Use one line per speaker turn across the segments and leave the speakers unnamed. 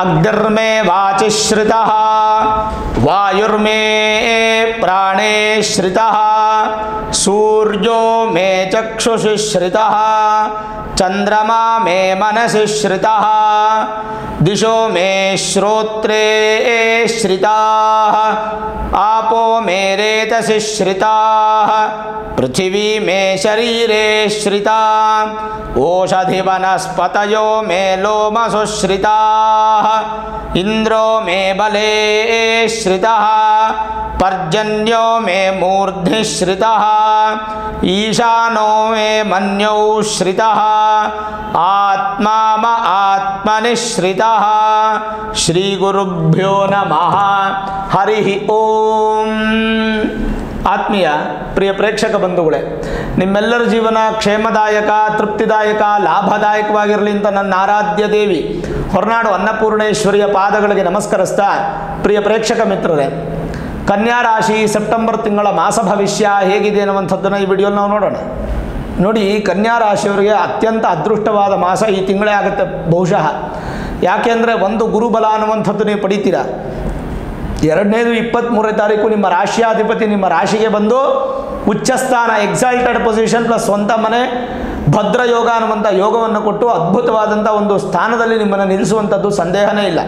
ಅಗ್ನಿರ್ಮೇ ವಾಚಿ ಶ್ರಿತಃ ವಾಯುರ್ಮೇ ಪ್ರಾಣೇ ಶ್ರಿತಃ ಸೂರ್ಯೋ ಮೇ ಚಕ್ಷುಷಿ ಶ್ರಿತಃ ಚಂದ್ರಮಾ ಮೇ ಮನಸಿ ಶ್ರಿತಃ ದಿಶೋ ಮೇ ಶ್ರೋತ್ರೇ ಶ್ರಿತಾಃ ಆಪೋ ಮೇ ರೇತಸಿ ಶ್ರಿತಾಃ ಪೃಥಿವೀ ಮೇ ಶರೀರೇ ಶ್ರಿತಾ ಓಷಧಿ ವನಸ್ಪತಯೋ ಮೇ ಲೋಮಸು ಶ್ರಿತಾಃ ಇಂದ್ರೋ ಮೇ ಬಲೇ ಶ್ರಿತಃ ಪರ್ಜನ್ಯೋ ಮೇ ಮೂರ್ಧ್ನಿ ಶ್ರಿತಃ ಈಶಾನೋ ಮೇ ಮನ್ಯೌ ಶ್ರಿತಃ ಆತ್ಮಾ ಮ ಆತ್ಮನಿ ಶ್ರಿತಃ ಶ್ರೀ ಗುರುಭ್ಯೋ ನಮಃ ಹರಿ ಓಂ. ಆತ್ಮೀಯ ಪ್ರಿಯ ಪ್ರೇಕ್ಷಕ ಬಂಧುಗಳೇ, ನಿಮ್ಮೆಲ್ಲರ ಜೀವನ ಕ್ಷೇಮದಾಯಕ, ತೃಪ್ತಿದಾಯಕ, ಲಾಭದಾಯಕವಾಗಿರಲಿ ಅಂತ ನನ್ನ ಆರಾಧ್ಯ ದೇವಿ ಹೊರನಾಡು ಅನ್ನಪೂರ್ಣೇಶ್ವರಿಯ ಪಾದಗಳಿಗೆ ನಮಸ್ಕರಿಸ್ತಾ, ಪ್ರಿಯ ಪ್ರೇಕ್ಷಕ ಮಿತ್ರರೇ, ಕನ್ಯಾ ರಾಶಿ ಸೆಪ್ಟೆಂಬರ್ ತಿಂಗಳ ಮಾಸ ಭವಿಷ್ಯ ಹೇಗಿದೆ ಅನ್ನುವಂಥದ್ದನ್ನು ಈ ವಿಡಿಯೋಲಿ ನಾವು ನೋಡೋಣ. ನೋಡಿ, ಕನ್ಯಾ ರಾಶಿಯವರಿಗೆ ಅತ್ಯಂತ ಅದೃಷ್ಟವಾದ ಮಾಸ ಈ ತಿಂಗಳೇ ಆಗುತ್ತೆ ಬಹುಶಃ. ಯಾಕೆಂದರೆ ಒಂದು ಗುರುಬಲ ಅನ್ನುವಂಥದ್ದು ನೀವು ಪಡಿತೀರಾ. ಎರಡನೇದು 23ನೇ ತಾರೀಕು ನಿಮ್ಮ ರಾಶಿಯಾಧಿಪತಿ ನಿಮ್ಮ ರಾಶಿಗೆ ಬಂದು ಉಚ್ಚಸ್ಥಾನ ಎಕ್ಸಾಲ್ಟೆಡ್ ಪೊಸಿಷನ್ ಪ್ಲಸ್ ಸ್ವಂತ ಮನೆ ಭದ್ರ ಯೋಗ ಅನ್ನುವಂಥ ಯೋಗವನ್ನು ಕೊಟ್ಟು ಅದ್ಭುತವಾದಂಥ ಒಂದು ಸ್ಥಾನದಲ್ಲಿ ನಿಮ್ಮನ್ನು ನಿಲ್ಲಿಸುವಂಥದ್ದು ಸಂದೇಹನೇ ಇಲ್ಲ.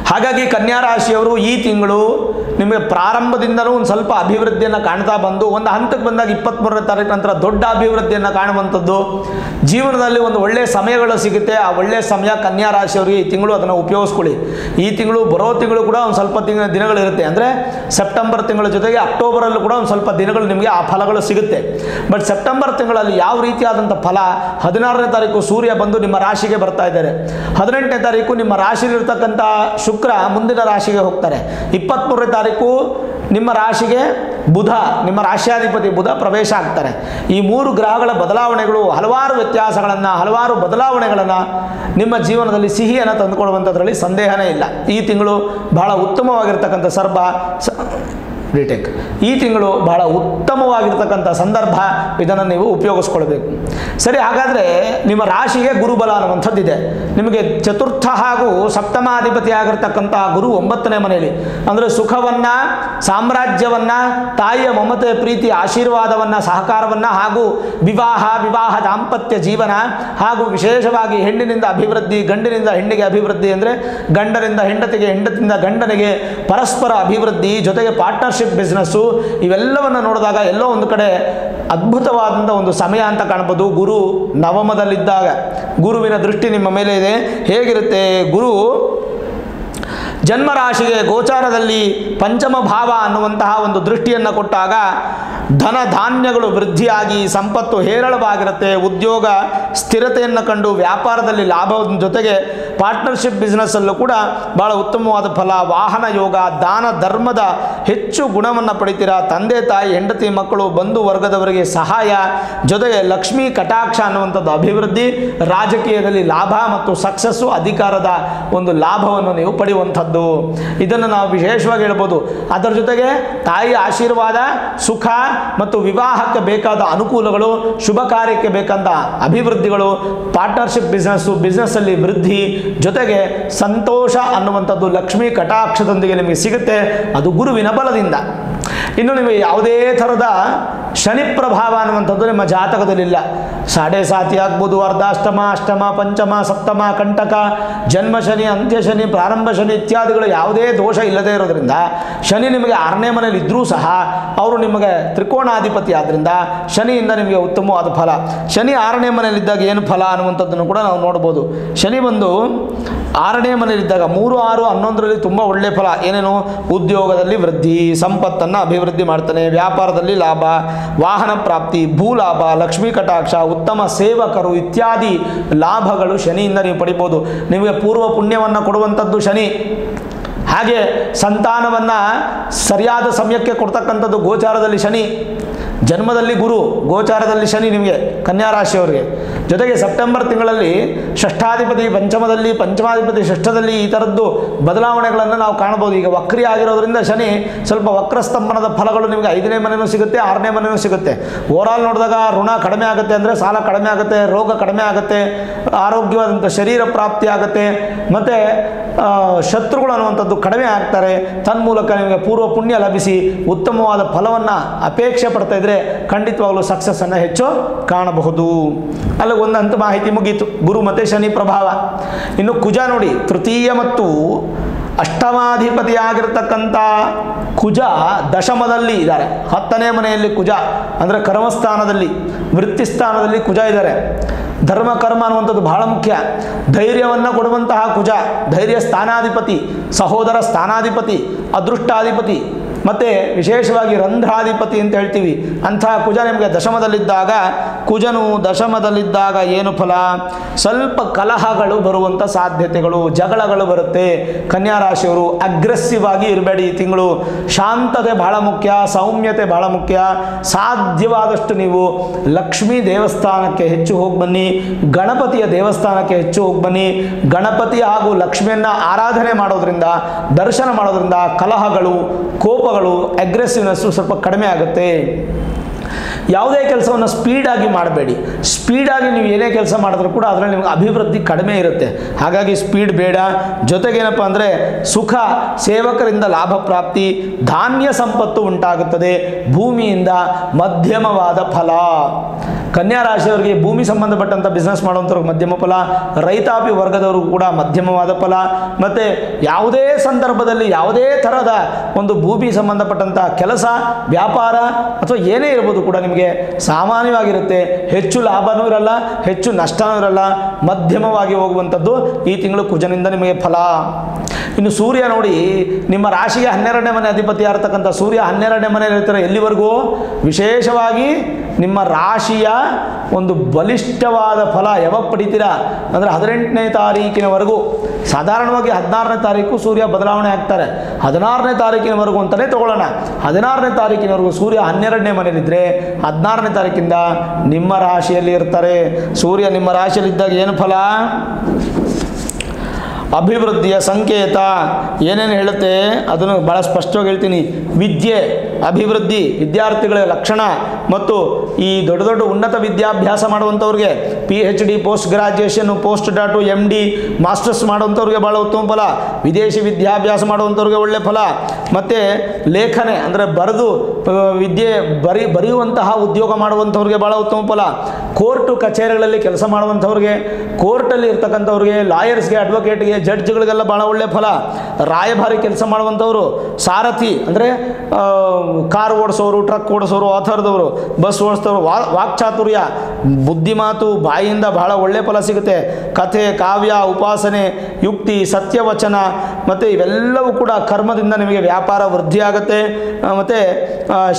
ಹಾಗಾಗಿ ಕನ್ಯಾ ರಾಶಿಯವರು ಈ ತಿಂಗಳು ನಿಮಗೆ ಪ್ರಾರಂಭದಿಂದಲೂ ಒಂದು ಸ್ವಲ್ಪ ಅಭಿವೃದ್ಧಿಯನ್ನು ಕಾಣ್ತಾ ಬಂದು ಒಂದು ಹಂತಕ್ಕೆ ಬಂದಾಗ 23ನೇ ತಾರೀಕು ನಂತರ ದೊಡ್ಡ ಅಭಿವೃದ್ಧಿಯನ್ನು ಕಾಣುವಂಥದ್ದು, ಜೀವನದಲ್ಲಿ ಒಂದು ಒಳ್ಳೆಯ ಸಮಯಗಳು ಸಿಗುತ್ತೆ. ಆ ಒಳ್ಳೆಯ ಸಮಯ ಕನ್ಯಾ ರಾಶಿಯವರಿಗೆ ಈ ತಿಂಗಳು ಅದನ್ನು ಉಪಯೋಗಿಸ್ಕೊಳ್ಳಿ. ಈ ತಿಂಗಳು ಬರೋ ತಿಂಗಳು ಕೂಡ ಒಂದು ಸ್ವಲ್ಪ ದಿನಗಳಿರುತ್ತೆ. ಅಂದರೆ ಸೆಪ್ಟೆಂಬರ್ ತಿಂಗಳ ಜೊತೆಗೆ ಅಕ್ಟೋಬರಲ್ಲೂ ಕೂಡ ಒಂದು ಸ್ವಲ್ಪ ದಿನಗಳು ನಿಮಗೆ ಆ ಫಲಗಳು ಸಿಗುತ್ತೆ. ಬಟ್ ಸೆಪ್ಟೆಂಬರ್ ತಿಂಗಳಲ್ಲಿ ಯಾವ ರೀತಿಯಾದಂಥ ಫಲ, 16ನೇ ತಾರೀಕು ಸೂರ್ಯ ಬಂದು ನಿಮ್ಮ ರಾಶಿಗೆ ಬರ್ತಾ ಇದ್ದಾರೆ. 18ನೇ ತಾರೀಕು ನಿಮ್ಮ ರಾಶಿಯಲ್ಲಿರ್ತಕ್ಕಂಥ ಶುಕ್ರ ಮುಂದಿನ ರಾಶಿಗೆ ಹೋಗ್ತಾರೆ. 23ನೇ ತಾರೀಕು ನಿಮ್ಮ ರಾಶಿಗೆ ಬುಧ, ನಿಮ್ಮ ರಾಶ್ಯಾಧಿಪತಿ ಬುಧ ಪ್ರವೇಶ ಆಗ್ತಾರೆ. ಈ 3 ಗ್ರಹಗಳ ಬದಲಾವಣೆಗಳು ಹಲವಾರು ವ್ಯತ್ಯಾಸಗಳನ್ನು, ಹಲವಾರು ಬದಲಾವಣೆಗಳನ್ನು ನಿಮ್ಮ ಜೀವನದಲ್ಲಿ ಸಿಹಿಯನ್ನು ತಂದುಕೊಡುವಂಥದ್ರಲ್ಲಿ ಸಂದೇಹನೇ ಇಲ್ಲ. ಈ ತಿಂಗಳು ಬಹಳ ಉತ್ತಮವಾಗಿರ್ತಕ್ಕಂಥ ಈ ತಿಂಗಳು ಬಹಳ ಉತ್ತಮವಾಗಿರ್ತಕ್ಕಂಥ ಸಂದರ್ಭ, ಇದನ್ನು ನೀವು ಉಪಯೋಗಿಸ್ಕೊಳ್ಬೇಕು. ಸರಿ, ಹಾಗಾದರೆ ನಿಮ್ಮ ರಾಶಿಗೆ ಗುರುಬಲ ಅನ್ನುವಂಥದ್ದಿದೆ. ನಿಮಗೆ ಚತುರ್ಥ ಹಾಗೂ ಸಪ್ತಮಾಧಿಪತಿ ಆಗಿರ್ತಕ್ಕಂಥ ಗುರು 9ನೇ ಮನೆಯಲ್ಲಿ, ಅಂದರೆ ಸುಖವನ್ನು, ಸಾಮ್ರಾಜ್ಯವನ್ನು, ತಾಯಿಯ ಮಮತೆ, ಪ್ರೀತಿ, ಆಶೀರ್ವಾದವನ್ನು, ಸಹಕಾರವನ್ನು ಹಾಗೂ ವಿವಾಹ ದಾಂಪತ್ಯ ಜೀವನ ಹಾಗೂ ವಿಶೇಷವಾಗಿ ಹೆಣ್ಣಿನಿಂದ ಅಭಿವೃದ್ಧಿ, ಗಂಡಿನಿಂದ ಹೆಣ್ಣಿಗೆ ಅಭಿವೃದ್ಧಿ, ಅಂದರೆ ಗಂಡನಿಂದ ಹೆಂಡತಿಗೆ, ಹೆಂಡತಿಯಿಂದ ಗಂಡನಿಗೆ ಪರಸ್ಪರ ಅಭಿವೃದ್ಧಿ, ಜೊತೆಗೆ ಪಾರ್ಟ್ನರ್ಶಿಪ್ ಬಿಸ್ನೆಸ್ಸು, ಇವೆಲ್ಲವನ್ನು ನೋಡಿದಾಗ ಎಲ್ಲೋ ಒಂದು ಕಡೆ ಅದ್ಭುತವಾದಂಥ ಒಂದು ಸಮಯ ಅಂತ ಕಾಣ್ಬೋದು. ಗುರು ನವಮದಲ್ಲಿದ್ದಾಗ ಗುರುವಿನ ದೃಷ್ಟಿ ನಿಮ್ಮ ಮೇಲೆ ಇದೆ. ಹೇಗಿರುತ್ತೆ? ಗುರು ಜನ್ಮರಾಶಿಗೆ ಗೋಚಾರದಲ್ಲಿ ಪಂಚಮ ಭಾವ ಅನ್ನುವಂತಹ ಒಂದು ದೃಷ್ಟಿಯನ್ನು ಕೊಟ್ಟಾಗ ಧನ ಧಾನ್ಯಗಳು ವೃದ್ಧಿಯಾಗಿ ಸಂಪತ್ತು ಹೇರಳವಾಗಿರುತ್ತೆ. ಉದ್ಯೋಗ ಸ್ಥಿರತೆಯನ್ನು ಕಂಡು ವ್ಯಾಪಾರದಲ್ಲಿ ಲಾಭದ ಜೊತೆಗೆ ಪಾರ್ಟ್ನರ್ಶಿಪ್ ಬಿಸ್ನೆಸ್ಸಲ್ಲೂ ಕೂಡ ಭಾಳ ಉತ್ತಮವಾದ ಫಲ. ವಾಹನ ಯೋಗ, ದಾನ ಧರ್ಮದ ಹೆಚ್ಚು ಗುಣವನ್ನು ಪಡಿತೀರಾ. ತಂದೆ ತಾಯಿ, ಹೆಂಡತಿ ಮಕ್ಕಳು, ಬಂಧು ವರ್ಗದವರಿಗೆ ಸಹಾಯ, ಜೊತೆಗೆ ಲಕ್ಷ್ಮೀ ಕಟಾಕ್ಷ ಅನ್ನುವಂಥದ್ದು ಅಭಿವೃದ್ಧಿ. ರಾಜಕೀಯದಲ್ಲಿ ಲಾಭ ಮತ್ತು ಸಕ್ಸಸ್ಸು, ಅಧಿಕಾರದ ಒಂದು ಲಾಭವನ್ನು ನೀವು ಪಡೆಯುವಂಥದ್ದು, ಇದನ್ನು ನಾವು ವಿಶೇಷವಾಗಿ ಹೇಳ್ಬೋದು. ಅದರ ಜೊತೆಗೆ ತಾಯಿಯ ಆಶೀರ್ವಾದ, ಸುಖ ಮತ್ತು ವಿವಾಹಕ್ಕೆ ಬೇಕಾದ ಅನುಕೂಲಗಳು, ಶುಭ ಕಾರ್ಯಕ್ಕೆ ಬೇಕಾದ ಅಭಿವೃದ್ಧಿಗಳು, ಪಾರ್ಟ್ನರ್ಶಿಪ್ ಬಿಸ್ನೆಸ್ಸಲ್ಲಿ ವೃದ್ಧಿ, ಜೊತೆಗೆ ಸಂತೋಷ ಅನ್ನುವಂಥದ್ದು ಲಕ್ಷ್ಮೀ ಕಟಾಕ್ಷದೊಂದಿಗೆ ನಿಮಗೆ ಸಿಗುತ್ತೆ. ಅದು ಗುರುವಿನ ಬಲದಿಂದ. ಇನ್ನು ನಿಮಗೆ ಯಾವುದೇ ಥರದ ಶನಿ ಪ್ರಭಾವ ಅನ್ನುವಂಥದ್ದು ನಿಮ್ಮ ಜಾತಕದಲ್ಲಿಲ್ಲ. ಸಾಡೆ ಸಾತಿ ಆಗ್ಬೋದು, ಅರ್ಧಾಷ್ಟಮ, ಅಷ್ಟಮ, ಪಂಚಮ, ಸಪ್ತಮ, ಕಂಟಕ, ಜನ್ಮ ಶನಿ, ಅಂತ್ಯ ಶನಿ, ಪ್ರಾರಂಭ ಶನಿ ಇತ್ಯಾದಿಗಳು ಯಾವುದೇ ದೋಷ ಇಲ್ಲದೇ ಇರೋದ್ರಿಂದ ಶನಿ ನಿಮಗೆ 6ನೇ ಮನೇಲಿ ಇದ್ದರೂ ಸಹ ಅವರು ನಿಮಗೆ ತ್ರಿಕೋಣಾಧಿಪತಿ ಆದ್ದರಿಂದ ಶನಿಯಿಂದ ನಿಮಗೆ ಉತ್ತಮವಾದ ಫಲ. ಶನಿ 6ನೇ ಮನೆಯಲ್ಲಿದ್ದಾಗ ಏನು ಫಲ ಅನ್ನುವಂಥದ್ದನ್ನು ಕೂಡ ನಾವು ನೋಡ್ಬೋದು. ಶನಿ ಬಂದು 6ನೇ ಮನೆಯಲ್ಲಿದ್ದಾಗ 3, 6, 11ರಲ್ಲಿ ತುಂಬ ಒಳ್ಳೆಯ ಫಲ. ಏನೇನು? ಉದ್ಯೋಗದಲ್ಲಿ ವೃದ್ಧಿ, ಸಂಪತ್ತನ್ನು ಅಭಿವೃದ್ಧಿ ಮಾಡ್ತಾನೆ, ವ್ಯಾಪಾರದಲ್ಲಿ ಲಾಭ, ವಾಹನ ಪ್ರಾಪ್ತಿ, ಭೂಲಾಭ, ಲಕ್ಷ್ಮೀ ಕಟಾಕ್ಷ, ಉತ್ತಮ ಸೇವಕರು ಇತ್ಯಾದಿ ಲಾಭಗಳು ಶನಿಯಿಂದ ನೀವು ಪಡಿಬೋದು. ನಿಮಗೆ ಪೂರ್ವ ಪುಣ್ಯವನ್ನು ಕೊಡುವಂಥದ್ದು ಶನಿ. ಹಾಗೆ ಸಂತಾನವನ್ನು ಸರಿಯಾದ ಸಮಯಕ್ಕೆ ಕೊಡ್ತಕ್ಕಂಥದ್ದು ಗೋಚಾರದಲ್ಲಿ ಶನಿ. ಜನ್ಮದಲ್ಲಿ ಗುರು, ಗೋಚಾರದಲ್ಲಿ ಶನಿ ನಿಮಗೆ ಕನ್ಯಾ ರಾಶಿಯವರಿಗೆ. ಜೊತೆಗೆ ಸೆಪ್ಟೆಂಬರ್ ತಿಂಗಳಲ್ಲಿ ಷಷ್ಠಾಧಿಪತಿ ಪಂಚಮದಲ್ಲಿ, ಪಂಚಮಾಧಿಪತಿ ಷಷ್ಠದಲ್ಲಿ ಈ ಥರದ್ದು ಬದಲಾವಣೆಗಳನ್ನು ನಾವು ಕಾಣ್ಬೋದು. ಈಗ ವಕ್ರಿ ಆಗಿರೋದ್ರಿಂದ ಶನಿ ಸ್ವಲ್ಪ ವಕ್ರಸ್ತಂಭನದ ಫಲಗಳು ನಿಮಗೆ 5ನೇ ಮನೆಯೂ ಸಿಗುತ್ತೆ, 6ನೇ ಮನೆಯೂ ಸಿಗುತ್ತೆ. ಓವರಾಲ್ ನೋಡಿದಾಗ ಋಣ ಕಡಿಮೆ ಆಗುತ್ತೆ, ಅಂದರೆ ಸಾಲ ಕಡಿಮೆ ಆಗುತ್ತೆ, ರೋಗ ಕಡಿಮೆ ಆಗುತ್ತೆ, ಆರೋಗ್ಯವಾದಂಥ ಶರೀರ ಪ್ರಾಪ್ತಿ ಆಗುತ್ತೆ, ಮತ್ತು ಶತ್ರುಗಳು ಅನ್ನುವಂಥದ್ದು ಕಡಿಮೆ ಆಗ್ತಾರೆ. ತನ್ಮೂಲಕ ನಿಮಗೆ ಪೂರ್ವ ಪುಣ್ಯ ಲಭಿಸಿ ಉತ್ತಮವಾದ ಫಲವನ್ನು ಅಪೇಕ್ಷೆ ಪಡ್ತಾ ಇದ್ದರೆ ಖಂಡಿತವಾಗಲೂ ಸಕ್ಸಸ್ಸನ್ನು ಹೆಚ್ಚು ಕಾಣಬಹುದು. ಅಲ್ಲಿ ಒಂದು ಹಂತ ಮಾಹಿತಿ ಮುಗೀತು, ಗುರು ಮತ್ತು ಶನಿ ಪ್ರಭಾವ. ಇನ್ನು ಕುಜ ನೋಡಿ, ತೃತೀಯ ಮತ್ತು ಅಷ್ಟಮಾಧಿಪತಿಯಾಗಿರ್ತಕ್ಕಂಥ ಕುಜ ದಶಮದಲ್ಲಿ ಇದ್ದಾರೆ. 10ನೇ ಮನೆಯಲ್ಲಿ ಕುಜ ಅಂದರೆ ಕರ್ಮಸ್ಥಾನದಲ್ಲಿ, ವೃತ್ತಿಸ್ಥಾನದಲ್ಲಿ ಕುಜ ಇದ್ದಾರೆ. ಧರ್ಮ ಕರ್ಮ ಅನ್ನುವಂಥದ್ದು ಬಹಳ ಮುಖ್ಯ. ಧೈರ್ಯವನ್ನು ಕೊಡುವಂತಹ ಕುಜ, ಧೈರ್ಯ ಸ್ಥಾನಾಧಿಪತಿ, ಸಹೋದರ ಸ್ಥಾನಾಧಿಪತಿ, ಅದೃಷ್ಟಾಧಿಪತಿ, ಮತ್ತು ವಿಶೇಷವಾಗಿ ರಂಧ್ರಾಧಿಪತಿ ಅಂತ ಹೇಳ್ತೀವಿ. ಅಂತಹ ಕುಜ ನಿಮಗೆ ದಶಮದಲ್ಲಿದ್ದಾಗ, ಕುಜನು ದಶಮದಲ್ಲಿದ್ದಾಗ ಏನು ಫಲ? ಸ್ವಲ್ಪ ಕಲಹಗಳು ಬರುವಂಥ ಸಾಧ್ಯತೆಗಳು, ಜಗಳಗಳು ಬರುತ್ತೆ. ಕನ್ಯಾ ರಾಶಿಯವರು ಅಗ್ರೆಸಿವ್ ಆಗಿ ಇರಬೇಡಿ ಈ ತಿಂಗಳು. ಶಾಂತತೆ ಬಹಳ ಮುಖ್ಯ, ಸೌಮ್ಯತೆ ಬಹಳ ಮುಖ್ಯ. ಸಾಧ್ಯವಾದಷ್ಟು ನೀವು ಲಕ್ಷ್ಮೀ ದೇವಸ್ಥಾನಕ್ಕೆ ಹೆಚ್ಚು ಹೋಗಿ ಬನ್ನಿ, ಗಣಪತಿಯ ದೇವಸ್ಥಾನಕ್ಕೆ ಹೆಚ್ಚು ಹೋಗಿ ಬನ್ನಿ. ಗಣಪತಿ ಹಾಗೂ ಲಕ್ಷ್ಮಿಯನ್ನು ಆರಾಧನೆ ಮಾಡೋದ್ರಿಂದ, ದರ್ಶನ ಮಾಡೋದ್ರಿಂದ ಕಲಹಗಳು, ಕೋಪಗಳು, ಅಗ್ರೆಸಿವ್ನೆಸ್ಸು ಸ್ವಲ್ಪ ಕಡಿಮೆ ಆಗುತ್ತೆ. ಯಾವುದೇ ಕೆಲಸವನ್ನು ಸ್ಪೀಡಾಗಿ ಮಾಡಬೇಡಿ. ಸ್ಪೀಡಾಗಿ ನೀವು ಏನೇ ಕೆಲಸ ಮಾಡಿದ್ರೂ ಕೂಡ ಅದರಲ್ಲಿ ನಿಮಗೆ ಅಭಿವೃದ್ಧಿ ಕಡಿಮೆ ಇರುತ್ತೆ. ಹಾಗಾಗಿ ಸ್ಪೀಡ್ ಬೇಡ. ಜೊತೆಗೇನಪ್ಪ ಅಂದರೆ ಸುಖ, ಸೇವಕರಿಂದ ಲಾಭ ಪ್ರಾಪ್ತಿ, ಧಾನ್ಯ ಸಂಪತ್ತು ಉಂಟಾಗುತ್ತದೆ. ಭೂಮಿಯಿಂದ ಮಧ್ಯಮವಾದ ಫಲ. ಕನ್ಯಾ ರಾಶಿಯವರಿಗೆ ಭೂಮಿ ಸಂಬಂಧಪಟ್ಟಂಥ ಬಿಸ್ನೆಸ್ ಮಾಡುವಂಥವ್ರಿಗೆ ಮಧ್ಯಮ ಫಲ, ರೈತಾಪಿ ವರ್ಗದವ್ರಿಗೂ ಕೂಡ ಮಧ್ಯಮವಾದ ಫಲ. ಮತ್ತು ಯಾವುದೇ ಸಂದರ್ಭದಲ್ಲಿ ಯಾವುದೇ ಥರದ ಒಂದು ಭೂಮಿ ಸಂಬಂಧಪಟ್ಟಂಥ ಕೆಲಸ, ವ್ಯಾಪಾರ ಅಥವಾ ಏನೇ ಇರ್ಬೋದು ಕೂಡ ನಿಮಗೆ ಸಾಮಾನ್ಯವಾಗಿರುತ್ತೆ. ಹೆಚ್ಚು ಲಾಭನೂ ಇರಲ್ಲ, ಹೆಚ್ಚು ನಷ್ಟನೂ ಇರಲ್ಲ, ಮಧ್ಯಮವಾಗಿ ಹೋಗುವಂಥದ್ದು ಈ ತಿಂಗಳು ಕುಜನಿಂದ ನಿಮಗೆ ಫಲ. ಇನ್ನು ಸೂರ್ಯ ನೋಡಿ, ನಿಮ್ಮ ರಾಶಿಗೆ 12ನೇ ಮನೆ ಅಧಿಪತಿ ಆಗಿರ್ತಕ್ಕಂಥ ಸೂರ್ಯ 12ನೇ ಮನೆಯಲ್ಲಿ ಇರ್ತಾರೆ. ಎಲ್ಲಿವರೆಗೂ? ವಿಶೇಷವಾಗಿ ನಿಮ್ಮ ರಾಶಿಯ ಒಂದು ಬಲಿಷ್ಠವಾದ ಫಲ ಯಾವಾಗ ಪಡಿತೀರಾ ಅಂದರೆ 18ನೇ ತಾರೀಕಿನವರೆಗೂ. ಸಾಧಾರಣವಾಗಿ 16ನೇ ತಾರೀಕು ಸೂರ್ಯ ಬದಲಾವಣೆ ಆಗ್ತಾರೆ. 16ನೇ ತಾರೀಕಿನವರೆಗೂ ಅಂತಲೇ ತಗೊಳ್ಳೋಣ. 16ನೇ ತಾರೀಕಿನವರೆಗೂ ಸೂರ್ಯ 12ನೇ ಮನೆಯಲ್ಲಿದ್ದರೆ 16ನೇ ತಾರೀಕಿಂದ ನಿಮ್ಮ ರಾಶಿಯಲ್ಲಿ ಇರ್ತಾರೆ. ಸೂರ್ಯ ನಿಮ್ಮ ರಾಶಿಯಲ್ಲಿದ್ದಾಗ ಏನು ಫಲ? ಅಭಿವೃದ್ಧಿಯ ಸಂಕೇತ. ಏನೇನು ಹೇಳುತ್ತೆ ಅದನ್ನು ಭಾಳ ಸ್ಪಷ್ಟವಾಗಿ ಹೇಳ್ತೀನಿ. ವಿದ್ಯೆ, ಅಭಿವೃದ್ಧಿ, ವಿದ್ಯಾರ್ಥಿಗಳ ಲಕ್ಷಣ ಮತ್ತು ಈ ದೊಡ್ಡ ದೊಡ್ಡ ಉನ್ನತ ವಿದ್ಯಾಭ್ಯಾಸ ಮಾಡುವಂಥವ್ರಿಗೆ, PhD, ಪೋಸ್ಟ್ ಗ್ರಾಜ್ಯುಯೇಷನ್ನು, ಪೋಸ್ಟ್ ಡಾಟು, MD, ಮಾಸ್ಟರ್ಸ್ ಮಾಡುವಂಥವ್ರಿಗೆ ಭಾಳ ಉತ್ತಮ ಫಲ. ವಿದೇಶಿ ವಿದ್ಯಾಭ್ಯಾಸ ಮಾಡುವಂಥವ್ರಿಗೆ ಒಳ್ಳೆ ಫಲ. ಮತ್ತು ಲೇಖನೆ ಅಂದರೆ ಬರೆದು ವಿದ್ಯೆ ಬರೆಯುವಂತಹ ಉದ್ಯೋಗ ಮಾಡುವಂಥವ್ರಿಗೆ ಭಾಳ ಉತ್ತಮ ಫಲ. ಕೋರ್ಟು ಕಚೇರಿಗಳಲ್ಲಿ ಕೆಲಸ ಮಾಡುವಂಥವ್ರಿಗೆ, ಕೋರ್ಟಲ್ಲಿ ಇರ್ತಕ್ಕಂಥವ್ರಿಗೆ, ಲಾಯರ್ಸ್ಗೆ, ಅಡ್ವೊಕೇಟ್ಗೆ, ಜಡ್ಜ್ಗಳಿಗೆಲ್ಲ ಭಾಳ ಒಳ್ಳೆ ಫಲ. ರಾಯಭಾರಿ ಕೆಲಸ ಮಾಡುವಂಥವ್ರು, ಸಾರಥಿ ಅಂದರೆ ಕಾರ್ ಓಡಿಸೋರು, ಟ್ರಕ್ ಓಡಿಸೋರು, ಆ ಥರದವರು, ಬಸ್ ಓಡಿಸೋರು, ವಾಕ್ಚಾತುರ್ಯ, ಬುದ್ಧಿಮಾತು, ಬಾಯಿಯಿಂದ ಬಹಳ ಒಳ್ಳೆ ಫಲ ಸಿಗುತ್ತೆ. ಕಥೆ, ಕಾವ್ಯ, ಉಪಾಸನೆ, ಯುಕ್ತಿ, ಸತ್ಯವಚನ ಮತ್ತು ಇವೆಲ್ಲವೂ ಕೂಡ ಕರ್ಮದಿಂದ ನಿಮಗೆ ವ್ಯಾಪಾರ ವೃದ್ಧಿ ಆಗುತ್ತೆ. ಮತ್ತು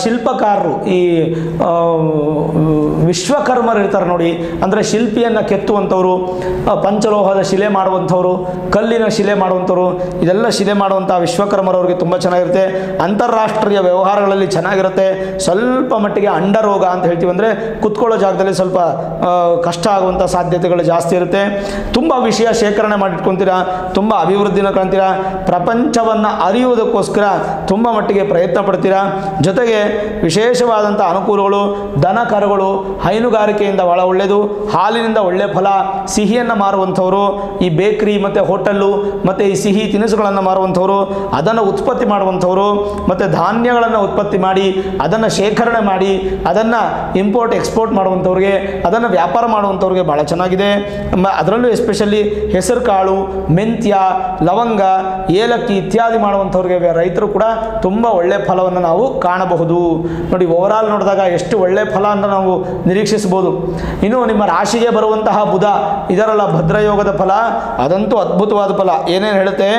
ಶಿಲ್ಪಕಾರರು, ಈ ವಿಶ್ವಕರ್ಮರು ಇರ್ತಾರೆ ನೋಡಿ, ಅಂದರೆ ಶಿಲ್ಪಿಯನ್ನು ಕೆತ್ತುವಂಥವ್ರು, ಪಂಚಲೋಹದ ಶಿಲೆ ಮಾಡುವಂಥವ್ರು, ಕಲ್ಲಿನ ಶಿಲೆ ಮಾಡುವಂಥವ್ರು, ಇದೆಲ್ಲ ಶಿಲೆ ಮಾಡುವಂಥ ವಿಶ್ವಕರ್ಮರವ್ರಿಗೆ ತುಂಬ ಚೆನ್ನಾಗಿರುತ್ತೆ. ಅಂತಾರಾಷ್ಟ್ರೀಯ ವ್ಯವಹಾರಗಳಲ್ಲಿ ಚೆನ್ನಾಗಿರುತ್ತೆ. ಸ್ವಲ್ಪ ಮಟ್ಟಿಗೆ ಅಂಡರೋಗ ಅಂತ ಹೇಳ್ತೀವಿ, ಅಂದರೆ ಕುತ್ಕೊಳ್ಳೋ ಜಾಗದಲ್ಲಿ ಸ್ವಲ್ಪ ಕಷ್ಟ ಆಗುವಂಥ ಸಾಧ್ಯತೆಗಳು ಜಾಸ್ತಿ ಇರುತ್ತೆ. ತುಂಬ ವಿಷಯ ಶೇಖರಣೆ ಮಾಡಿಟ್ಕೊತೀರಾ, ತುಂಬ ಅಭಿವೃದ್ಧಿನ ಕಾಣ್ತೀರಾ, ಪ್ರಪಂಚವನ್ನು ಅರಿಯುವುದಕ್ಕೋಸ್ಕರ ತುಂಬ ಮಟ್ಟಿಗೆ ಪ್ರಯತ್ನ ಪಡ್ತೀರಾ. ಜೊತೆಗೆ ವಿಶೇಷವಾದಂಥ ಅನುಕೂಲಗಳು, ದನ ಕರುಗಳು, ಹೈನುಗಾರಿಕೆಯಿಂದ ಭಾಳ ಒಳ್ಳೆಯದು, ಹಾಲಿನಿಂದ ಒಳ್ಳೆಯ ಫಲ. ಸಿಹಿಯನ್ನು ಮಾರುವಂಥವರು, ಈ ಬೇಕ್ರಿ ಮತ್ತು ಹೋಟೆಲ್ಲು ಮತ್ತು ಈ ಸಿಹಿ ತಿನಿಸುಗಳನ್ನು ಮಾರುವಂಥವರು, ಅದನ್ನು ಉತ್ಪತ್ತಿ ಮಾಡುವಂಥವರು, ಮತ್ತು ಧಾನ್ಯಗಳನ್ನು ಉತ್ಪತ್ತಿ ಮಾಡಿ ಅದನ್ನು ಶೇಖರಣೆ ಮಾಡಿ ಅದನ್ನು ಇಂಪೋರ್ಟ್ ಎಕ್ಸ್ಪೋರ್ಟ್ ಮಾಡುವಂಥವ್ರಿಗೆ, ಅದನ್ನು ವ್ಯಾಪಾರ ಮಾಡುವಂಥವ್ರಿಗೆ ಭಾಳ ಚೆನ್ನಾಗಿದೆ. ಅದರಲ್ಲೂ ಎಸ್ಪೆಷಲಿ ಹೆಸರು ಕಾಳು, ಮೆಂತ್ಯ, ಲವಂಗ, ಏಲಕ್ಕಿ ಇತ್ಯಾದಿ ಮಾಡುವಂಥವ್ರಿಗೆ, ರೈತರು ಕೂಡ ತುಂಬ ಒಳ್ಳೆಯ ಫಲವನ್ನು ನಾವು ಕಾಣಬಹುದು. ನೋಡಿ, ಓವರಾಲ್ ನೋಡಿದಾಗ ಎಷ್ಟು ಒಳ್ಳೆಯ ಫಲ ಅಂತ ನಾವು ನಿರೀಕ್ಷಿಸ್ಬೋದು. ಇನ್ನು ನಿಮ್ಮ ರಾಶಿಗೆ ಬರುವಂತಹ ಬುಧ ಇದರಲ್ಲ ಭದ್ರಯೋಗದ ಫಲ, ಅದಂತೂ ಅದ್ಭುತವಾದ ಫಲ. ಏನೇನು ಹೇಳುತ್ತೆ?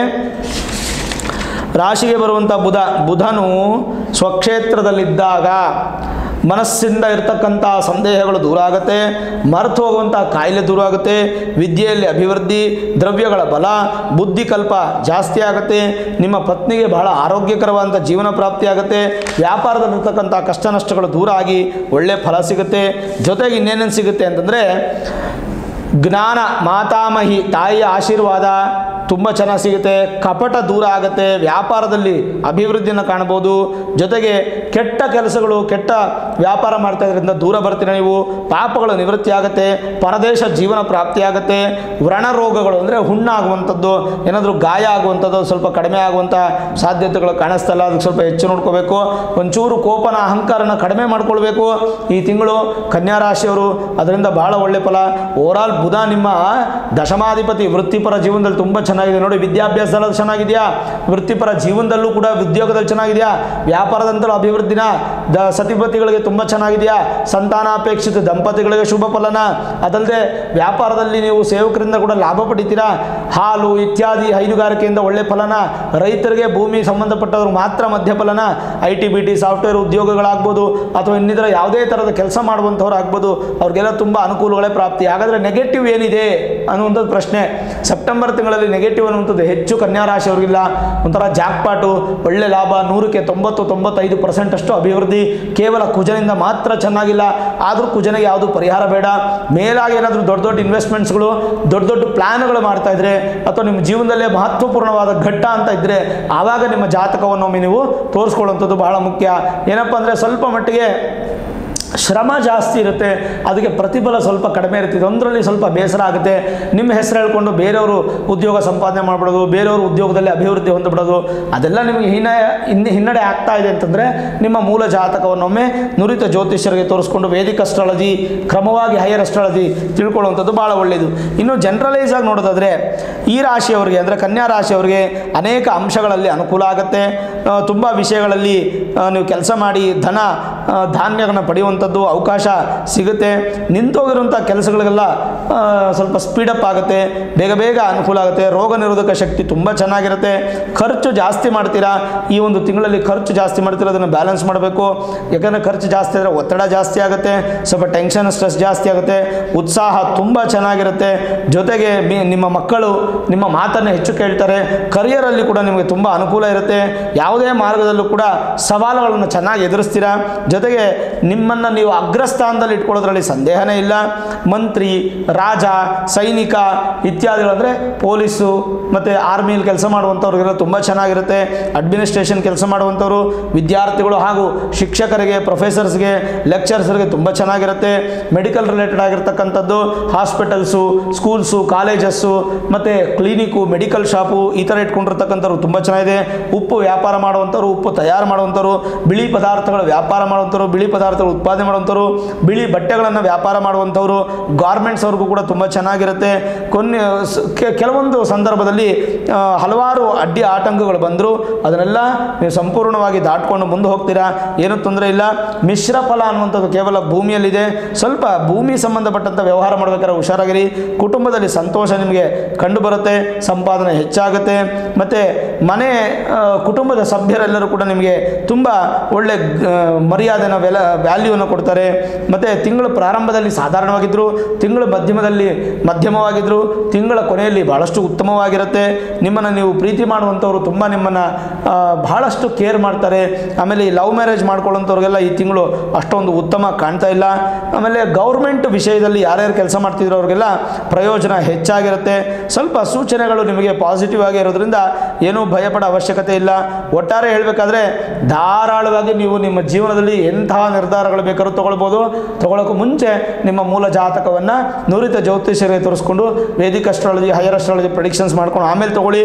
ರಾಶಿಗೆ ಬರುವಂಥ ಬುಧನು ಸ್ವಕ್ಷೇತ್ರದಲ್ಲಿದ್ದಾಗ ಮನಸ್ಸಿಂದ ಇರ್ತಕ್ಕಂಥ ಸಂದೇಹಗಳು ದೂರ ಆಗುತ್ತೆ, ಮರೆತು ಹೋಗುವಂಥ ಕಾಯಿಲೆ ದೂರ ಆಗುತ್ತೆ, ವಿದ್ಯೆಯಲ್ಲಿ ಅಭಿವೃದ್ಧಿ, ದ್ರವ್ಯಗಳ ಬಲ, ಬುದ್ಧಿಕಲ್ಪ ಜಾಸ್ತಿ ಆಗುತ್ತೆ, ನಿಮ್ಮ ಪತ್ನಿಗೆ ಬಹಳ ಆರೋಗ್ಯಕರವಾದಂಥ ಜೀವನ ಪ್ರಾಪ್ತಿ ಆಗುತ್ತೆ, ವ್ಯಾಪಾರದಲ್ಲಿರ್ತಕ್ಕಂಥ ಕಷ್ಟ ನಷ್ಟಗಳು ದೂರ ಆಗಿ ಒಳ್ಳೆಯ ಫಲ ಸಿಗುತ್ತೆ. ಜೊತೆಗೆ ಇನ್ನೇನೇನು ಸಿಗುತ್ತೆ ಅಂತಂದರೆ ಜ್ಞಾನ ಮಾತಾಮಹಿ ತಾಯಿಯ ಆಶೀರ್ವಾದ ತುಂಬ ಚೆನ್ನಾಗಿ ಸಿಗುತ್ತೆ. ಕಪಟ ದೂರ ಆಗುತ್ತೆ. ವ್ಯಾಪಾರದಲ್ಲಿ ಅಭಿವೃದ್ಧಿಯನ್ನು ಕಾಣ್ಬೋದು. ಜೊತೆಗೆ ಕೆಟ್ಟ ಕೆಲಸಗಳು, ಕೆಟ್ಟ ವ್ಯಾಪಾರ ಮಾಡ್ತಾ ಇದ್ರಿಂದ ದೂರ ಬರ್ತೀರ ನೀವು. ಪಾಪಗಳು ನಿವೃತ್ತಿ ಆಗುತ್ತೆ. ಪರದೇಶ ಜೀವನ ಪ್ರಾಪ್ತಿಯಾಗುತ್ತೆ. ವ್ರಣ ರೋಗಗಳು ಅಂದರೆ ಹುಣ್ಣಾಗುವಂಥದ್ದು, ಏನಾದರೂ ಗಾಯ ಆಗುವಂಥದ್ದು ಸ್ವಲ್ಪ ಕಡಿಮೆ ಆಗುವಂಥ ಸಾಧ್ಯತೆಗಳು ಕಾಣಿಸ್ತಲ್ಲ. ಅದಕ್ಕೆ ಸ್ವಲ್ಪ ಹೆಚ್ಚು ನೋಡ್ಕೋಬೇಕು. ಒಂಚೂರು ಕೋಪನ ಅಹಂಕಾರನ ಕಡಿಮೆ ಮಾಡ್ಕೊಳ್ಬೇಕು. ಈ ತಿಂಗಳು ಕನ್ಯಾ ರಾಶಿಯವರು ಅದರಿಂದ ಭಾಳ ಒಳ್ಳೆ ಫಲ. ಓವರಾಲ್ ಬುಧ ನಿಮ್ಮ ದಶಮಾಧಿಪತಿ. ವೃತ್ತಿಪರ ಜೀವನದಲ್ಲಿ ತುಂಬ ಚೆನ್ನಾಗಿದೆ ನೋಡಿ. ವಿದ್ಯಾಭ್ಯಾಸದಲ್ಲಿ ಚೆನ್ನಾಗಿದೆಯಾ, ವೃತ್ತಿಪರ ಜೀವನದಲ್ಲೂ ಕೂಡ ಉದ್ಯೋಗದಲ್ಲಿ ಚೆನ್ನಾಗಿದೆಯಾ, ವ್ಯಾಪಾರದಂತಲೂ ಅಭಿವೃದ್ಧಿನ, ಸತಿಪತಿಗಳಿಗೆ ತುಂಬ ಚೆನ್ನಾಗಿದೆಯಾ, ಸಂತಾನಾಪೇಕ್ಷಿತ ದಂಪತಿಗಳಿಗೆ ಶುಭ ಫಲನ. ಅದಲ್ಲದೆ ವ್ಯಾಪಾರದಲ್ಲಿ ನೀವು ಸೇವಕರಿಂದ ಕೂಡ ಲಾಭ ಪಡಿತೀರಾ. ಹಾಲು ಇತ್ಯಾದಿ ಹೈನುಗಾರಿಕೆಯಿಂದ ಒಳ್ಳೆ ಫಲನ. ರೈತರಿಗೆ ಭೂಮಿ ಸಂಬಂಧಪಟ್ಟವರು ಮಾತ್ರ ಮಧ್ಯ ಫಲನ. IT BT ಸಾಫ್ಟ್ವೇರ್ ಉದ್ಯೋಗಗಳಾಗ್ಬೋದು ಅಥವಾ ಇನ್ನಿತರ ಯಾವುದೇ ಥರದ ಕೆಲಸ ಮಾಡುವಂಥವ್ರು ಆಗ್ಬೋದು, ಅವ್ರಿಗೆಲ್ಲ ತುಂಬ ಅನುಕೂಲಗಳೇ ಪ್ರಾಪ್ತಿ. ಹಾಗಾದರೆ ನೆಗೆಟಿವ್ ಏನಿದೆ ಅನ್ನುವಂಥದ್ದು ಪ್ರಶ್ನೆ. ಸೆಪ್ಟೆಂಬರ್ ತಿಂಗಳಲ್ಲಿ ನೆಗೆಟಿವ್ ಅನ್ನುವಂಥದ್ದು ಹೆಚ್ಚು ಕನ್ಯಾ ರಾಶಿಯವರಿಗಿಲ್ಲ. ಒಂಥರ ಜಾಕ್ಪಾಟು, ಒಳ್ಳೆ ಲಾಭ, 100ಕ್ಕೆ 90-95% ಅಷ್ಟು ಅಭಿವೃದ್ಧಿ. ಕೇವಲ ಕುಜನಿಂದ ಮಾತ್ರ ಚೆನ್ನಾಗಿಲ್ಲ. ಆದರೂ ಕುಜನಿಗೆ ಯಾವುದು ಪರಿಹಾರ ಬೇಡ. ಮೇಲಾಗಿ ಏನಾದರೂ ದೊಡ್ಡ ದೊಡ್ಡ ಇನ್ವೆಸ್ಟ್ಮೆಂಟ್ಸ್ಗಳು, ದೊಡ್ಡ ದೊಡ್ಡ ಪ್ಲ್ಯಾನ್ಗಳು ಮಾಡ್ತಾ ಇದ್ರೆ ಅಥವಾ ನಿಮ್ಮ ಜೀವನದಲ್ಲೇ ಮಹತ್ವಪೂರ್ಣವಾದ ಘಟ್ಟ ಅಂತ ಇದ್ದರೆ ಆವಾಗ ನಿಮ್ಮ ಜಾತಕವನ್ನೊಮ್ಮೆ ನೀವು ತೋರಿಸ್ಕೊಳ್ಳುವಂಥದ್ದು ಬಹಳ ಮುಖ್ಯ. ಏನಪ್ಪ ಅಂದರೆ ಸ್ವಲ್ಪ ಮಟ್ಟಿಗೆ ಶ್ರಮ ಜಾಸ್ತಿ ಇರುತ್ತೆ, ಅದಕ್ಕೆ ಪ್ರತಿಫಲ ಸ್ವಲ್ಪ ಕಡಿಮೆ ಇರ್ತಿದೆ. ಒಂದರಲ್ಲಿ ಸ್ವಲ್ಪ ಬೇಸರ ಆಗುತ್ತೆ. ನಿಮ್ಮ ಹೆಸರು ಹೇಳ್ಕೊಂಡು ಬೇರೆಯವರು ಉದ್ಯೋಗ ಸಂಪಾದನೆ ಮಾಡಿಬಿಡೋದು, ಬೇರೆಯವರು ಉದ್ಯೋಗದಲ್ಲಿ ಅಭಿವೃದ್ಧಿ ಹೊಂದಿಬಿಡೋದು, ಅದೆಲ್ಲ ನಿಮಗೆ ಹಿನ್ನಡೆ ಆಗ್ತಾ ಇದೆ ಅಂತಂದರೆ ನಿಮ್ಮ ಮೂಲ ಜಾತಕವನ್ನೊಮ್ಮೆ ನುರಿತ ಜ್ಯೋತಿಷ್ಯರಿಗೆ ತೋರಿಸ್ಕೊಂಡು ವೇದಿಕ್ ಅಸ್ಟ್ರಾಲಜಿ, ಕ್ರಮವಾಗಿ ಹೈಯರ್ ಅಸ್ಟ್ರಾಲಜಿ ತಿಳ್ಕೊಳ್ಳುವಂಥದ್ದು ಭಾಳ ಒಳ್ಳೆಯದು. ಇನ್ನು ಜನರಲೈಸ್ ಆಗಿ ನೋಡೋದಾದರೆ ಈ ರಾಶಿಯವರಿಗೆ ಅಂದರೆ ಕನ್ಯಾ ರಾಶಿಯವರಿಗೆ ಅನೇಕ ಅಂಶಗಳಲ್ಲಿ ಅನುಕೂಲ ಆಗುತ್ತೆ. ತುಂಬ ವಿಷಯಗಳಲ್ಲಿ ನೀವು ಕೆಲಸ ಮಾಡಿ ಧನ ಧಾನ್ಯಗಳನ್ನು ಪಡೆಯುವಂಥದ್ದು ಅವಕಾಶ ಸಿಗುತ್ತೆ. ನಿಂತೋಗಿರುವಂಥ ಕೆಲಸಗಳಿಗೆಲ್ಲ ಸ್ವಲ್ಪ ಸ್ಪೀಡಪ್ ಆಗುತ್ತೆ, ಬೇಗ ಬೇಗ ಅನುಕೂಲ ಆಗುತ್ತೆ. ರೋಗ ನಿರೋಧಕ ಶಕ್ತಿ ತುಂಬ ಚೆನ್ನಾಗಿರುತ್ತೆ. ಖರ್ಚು ಜಾಸ್ತಿ ಮಾಡ್ತೀರಾ, ಈ ಒಂದು ತಿಂಗಳಲ್ಲಿ ಖರ್ಚು ಜಾಸ್ತಿ ಮಾಡ್ತೀರಾ, ಅದನ್ನು ಬ್ಯಾಲೆನ್ಸ್ ಮಾಡಬೇಕು. ಯಾಕಂದರೆ ಖರ್ಚು ಜಾಸ್ತಿ ಆದರೆ ಒತ್ತಡ ಜಾಸ್ತಿ ಆಗುತ್ತೆ, ಸ್ವಲ್ಪ ಟೆನ್ಷನ್ ಸ್ಟ್ರೆಸ್ ಜಾಸ್ತಿ ಆಗುತ್ತೆ. ಉತ್ಸಾಹ ತುಂಬ ಚೆನ್ನಾಗಿರುತ್ತೆ. ಜೊತೆಗೆ ನಿಮ್ಮ ಮಕ್ಕಳು ನಿಮ್ಮ ಮಾತನ್ನು ಹೆಚ್ಚು ಕೇಳ್ತಾರೆ. ಕರಿಯರಲ್ಲಿ ಕೂಡ ನಿಮಗೆ ತುಂಬ ಅನುಕೂಲ ಇರುತ್ತೆ. ಯಾವುದೇ ಮಾರ್ಗದಲ್ಲೂ ಕೂಡ ಸವಾಲುಗಳನ್ನು ಚೆನ್ನಾಗಿ ಎದುರಿಸ್ತೀರಾ. ಜೊತೆಗೆ ನಿಮ್ಮನ್ನು ನೀವು ಅಗ್ರಸ್ಥಾನದಲ್ಲಿ ಇಟ್ಕೊಳ್ಳೋದ್ರಲ್ಲಿ ಸಂದೇಹನೇ ಇಲ್ಲ. ಮಂತ್ರಿ, ರಾಜ, ಸೈನಿಕ ಇತ್ಯಾದಿಗಳು ಅಂದರೆ ಪೊಲೀಸು ಮತ್ತು ಆರ್ಮಿಯಲ್ಲಿ ಕೆಲಸ ಮಾಡುವಂಥವ್ರಿಗೆಲ್ಲ ತುಂಬ ಚೆನ್ನಾಗಿರುತ್ತೆ. ಅಡ್ಮಿನಿಸ್ಟ್ರೇಷನ್ ಕೆಲಸ ಮಾಡುವಂಥವ್ರು, ವಿದ್ಯಾರ್ಥಿಗಳು ಹಾಗೂ ಶಿಕ್ಷಕರಿಗೆ, ಪ್ರೊಫೆಸರ್ಸ್ಗೆ, ಲೆಕ್ಚರ್ಸ್ಗೆ ತುಂಬ ಚೆನ್ನಾಗಿರುತ್ತೆ. ಮೆಡಿಕಲ್ ರಿಲೇಟೆಡ್ ಆಗಿರ್ತಕ್ಕಂಥದ್ದು ಹಾಸ್ಪಿಟಲ್ಸು, ಸ್ಕೂಲ್ಸು, ಕಾಲೇಜಸ್ಸು ಮತ್ತು ಕ್ಲಿನಿಕ್ಕು, ಮೆಡಿಕಲ್ ಶಾಪು ಈ ಥರ ಇಟ್ಕೊಂಡಿರ್ತಕ್ಕಂಥವ್ರು ತುಂಬ ಚೆನ್ನಾಗಿದೆ. ಉಪ್ಪು ವ್ಯಾಪಾರ ಮಾಡುವಂಥವ್ರು, ಉಪ್ಪು ತಯಾರು ಮಾಡುವಂಥವ್ರು, ಬಿಳಿ ಪದಾರ್ಥಗಳ ವ್ಯಾಪಾರ ಮಾಡುವಂಥವ್ರು, ಬಿಳಿ ಪದಾರ್ಥಗಳು ಉತ್ಪಾದನೆ ಮಾಡುವಂಥವ್ರು, ಬಿಳಿ ಬಟ್ಟೆಗಳನ್ನು ವ್ಯಾಪಾರ ಮಾಡುವಂಥವ್ರು, ಗಾರ್ಮೆಂಟ್ಸ್ ಅವ್ರಿಗೂ ಕೂಡ ತುಂಬ ಚೆನ್ನಾಗಿರುತ್ತೆ. ಕೆಲವೊಂದು ಸಂದರ್ಭದಲ್ಲಿ ಹಲವಾರು ಅಡ್ಡಿ ಆಟಂಕಗಳು ಬಂದರೂ ಅದನ್ನೆಲ್ಲ ನೀವು ಸಂಪೂರ್ಣವಾಗಿ ದಾಟ್ಕೊಂಡು ಮುಂದೆ ಹೋಗ್ತೀರಾ, ಏನೂ ತೊಂದರೆ ಇಲ್ಲ. ಮಿಶ್ರ ಫಲ ಅನ್ನುವಂಥದ್ದು ಕೇವಲ ಭೂಮಿಯಲ್ಲಿದೆ. ಸ್ವಲ್ಪ ಭೂಮಿ ಸಂಬಂಧಪಟ್ಟಂಥ ವ್ಯವಹಾರ ಮಾಡಬೇಕಾದ್ರೆ ಹುಷಾರಾಗಿರಿ. ಕುಟುಂಬದಲ್ಲಿ ಸಂತೋಷ ನಿಮಗೆ ಕಂಡು ಬರುತ್ತೆ, ಸಂಪಾದನೆ ಹೆಚ್ಚಾಗುತ್ತೆ. ಮತ್ತು ಮನೆ ಕುಟುಂಬದ ಸಭ್ಯರೆಲ್ಲರೂ ಕೂಡ ನಿಮಗೆ ತುಂಬ ಒಳ್ಳೆ ಮರ್ಯಾದೆನ ವ್ಯಾಲ್ಯೂವನ್ನು ಕೊಡ್ತಾರೆ. ಮತ್ತು ತಿಂಗಳ ಪ್ರಾರಂಭದಲ್ಲಿ ಸಾಧಾರಣವಾಗಿದ್ದರು, ತಿಂಗಳ ಮಧ್ಯಮವಾಗಿದ್ದರು, ತಿಂಗಳ ಕೊನೆಯಲ್ಲಿ ಭಾಳಷ್ಟು ಉತ್ತಮವಾಗಿರುತ್ತೆ. ನಿಮ್ಮನ್ನು ನೀವು ಪ್ರೀತಿ ಮಾಡುವಂಥವ್ರು ತುಂಬ ನಿಮ್ಮನ್ನು ಬಹಳಷ್ಟು ಕೇರ್ ಮಾಡ್ತಾರೆ. ಆಮೇಲೆ ಈ ಲವ್ ಮ್ಯಾರೇಜ್ ಮಾಡ್ಕೊಳ್ಳೋಂಥವ್ರಿಗೆಲ್ಲ ಈ ತಿಂಗಳು ಅಷ್ಟೊಂದು ಉತ್ತಮ ಕಾಣ್ತಾ ಇಲ್ಲ. ಆಮೇಲೆ ಗೌರ್ಮೆಂಟ್ ವಿಷಯದಲ್ಲಿ ಯಾರ್ಯಾರು ಕೆಲಸ ಮಾಡ್ತಿದ್ರು ಅವ್ರಿಗೆಲ್ಲ ಪ್ರಯೋಜನ ಹೆಚ್ಚಾಗಿರುತ್ತೆ. ಸ್ವಲ್ಪ ಸೂಚನೆಗಳು ನಿಮಗೆ ಪಾಸಿಟಿವ್ ಆಗಿ ಇರೋದ್ರಿಂದ ಏನೂ ಭಯಪಡೋ ಅವಶ್ಯಕತೆ ಇಲ್ಲ. ಒಟ್ಟಾರೆ ಹೇಳಬೇಕಾದ್ರೆ ಧಾರಾಳವಾಗಿ ನೀವು ನಿಮ್ಮ ಜೀವನದಲ್ಲಿ ಎಂತಹ ನಿರ್ಧಾರಗಳು ಬೇಕಾದ್ರೂ ತೊಗೊಳ್ಬೋದು. ತೊಗೊಳ್ಳೋಕ್ಕೂ ಮುಂಚೆ ನಿಮ್ಮ ಮೂಲ ಜಾತಕವನ್ನು ನುರಿತ ಜ್ಯೋತಿಷ್ಯರಿಗೆ ತೋರಿಸ್ಕೊಂಡು Vedic astrology, higher astrology predictions ಮಾಡ್ಕೊಂಡು ಆಮೇಲೆ ತೊಗೊಳ್ಳಿ.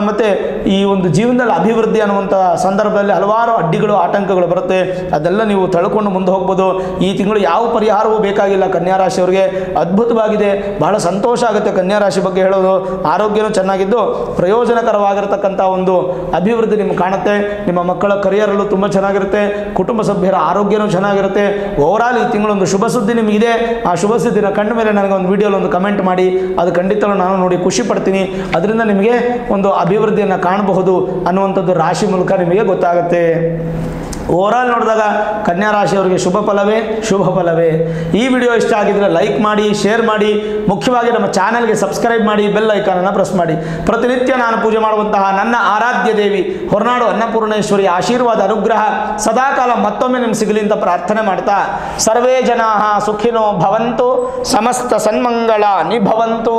ಮತ್ತು ಈ ಒಂದು ಜೀವನದಲ್ಲಿ ಅಭಿವೃದ್ಧಿ ಅನ್ನುವಂಥ ಸಂದರ್ಭದಲ್ಲಿ ಹಲವಾರು ಅಡ್ಡಿಗಳು ಆಟಂಕಗಳು ಬರುತ್ತೆ, ಅದೆಲ್ಲ ನೀವು ತಳ್ಕೊಂಡು ಮುಂದೆ ಹೋಗ್ಬೋದು. ಈ ತಿಂಗಳು ಯಾವ ಪರಿಹಾರವೂ ಬೇಕಾಗಿಲ್ಲ ಕನ್ಯಾ ರಾಶಿಯವರಿಗೆ. ಅದ್ಭುತವಾಗಿದೆ, ಬಹಳ ಸಂತೋಷ ಆಗುತ್ತೆ ಕನ್ಯಾ ರಾಶಿ ಬಗ್ಗೆ ಹೇಳೋದು. ಆರೋಗ್ಯನೂ ಚೆನ್ನಾಗಿದ್ದು ಪ್ರಯೋಜನಕರವಾಗಿರ್ತಕ್ಕಂಥ ಒಂದು ಅಭಿವೃದ್ಧಿ ನಿಮ್ಗೆ ಕಾಣುತ್ತೆ. ನಿಮ್ಮ ಮಕ್ಕಳ ಕರಿಯರಲ್ಲೂ ತುಂಬ ಚೆನ್ನಾಗಿರುತ್ತೆ, ಕುಟುಂಬ ಸಭ್ಯರ ಆರೋಗ್ಯನೂ ಚೆನ್ನಾಗಿರುತ್ತೆ. ಓವರಾಲ್ ಈ ತಿಂಗಳೊಂದು ಶುಭ ಸುದ್ದಿ ನಿಮಗಿದೆ. ಆ ಶುಭ ಸುದ್ದಿನ ಕಂಡ ಮೇಲೆ ನನಗೆ ಒಂದು ವಿಡಿಯೋಲಿ ಒಂದು ಕಮೆಂಟ್ ಮಾಡಿ, ಅದು ಖಂಡಿತವೂ ನಾನು ನೋಡಿ ಖುಷಿ ಪಡ್ತೀನಿ. ಅದರಿಂದ ನಿಮಗೆ ಒಂದು ಅಭಿವೃದ್ಧಿಯನ್ನು ಕಾಣಬಹುದು ಅನ್ನುವಂಥದ್ದು ರಾಶಿ ಮೂಲಕ ನಿಮಗೆ ಗೊತ್ತಾಗುತ್ತೆ. ಓವರಾಲ್ ನೋಡಿದಾಗ ಕನ್ಯಾ ರಾಶಿಯವರಿಗೆ ಶುಭ ಫಲವೇ. ಈ ವಿಡಿಯೋ ಇಷ್ಟ ಆಗಿದ್ರೆ ಲೈಕ್ ಮಾಡಿ, ಶೇರ್ ಮಾಡಿ, ಮುಖ್ಯವಾಗಿ ನಮ್ಮ ಚಾನಲ್ಗೆ ಸಬ್ಸ್ಕ್ರೈಬ್ ಮಾಡಿ, ಬೆಲ್ ಐಕಾನನ್ನು ಪ್ರೆಸ್ ಮಾಡಿ. ಪ್ರತಿನಿತ್ಯ ನಾನು ಪೂಜೆ ಮಾಡುವಂತಹ ನನ್ನ ಆರಾಧ್ಯ ದೇವಿ ಹೊರನಾಡು ಅನ್ನಪೂರ್ಣೇಶ್ವರಿ ಆಶೀರ್ವಾದ ಅನುಗ್ರಹ ಸದಾಕಾಲ ಮತ್ತೊಮ್ಮೆ ನಿಮ್ಗೆ ಸಿಗಲಿ ಅಂತ ಪ್ರಾರ್ಥನೆ ಮಾಡ್ತಾ, ಸರ್ವೇ ಜನಾಃ ಸುಖಿನೋ ಭವಂತು, ಸಮಸ್ತ ಸನ್ಮಂಗಳಾನಿ ಭವಂತು.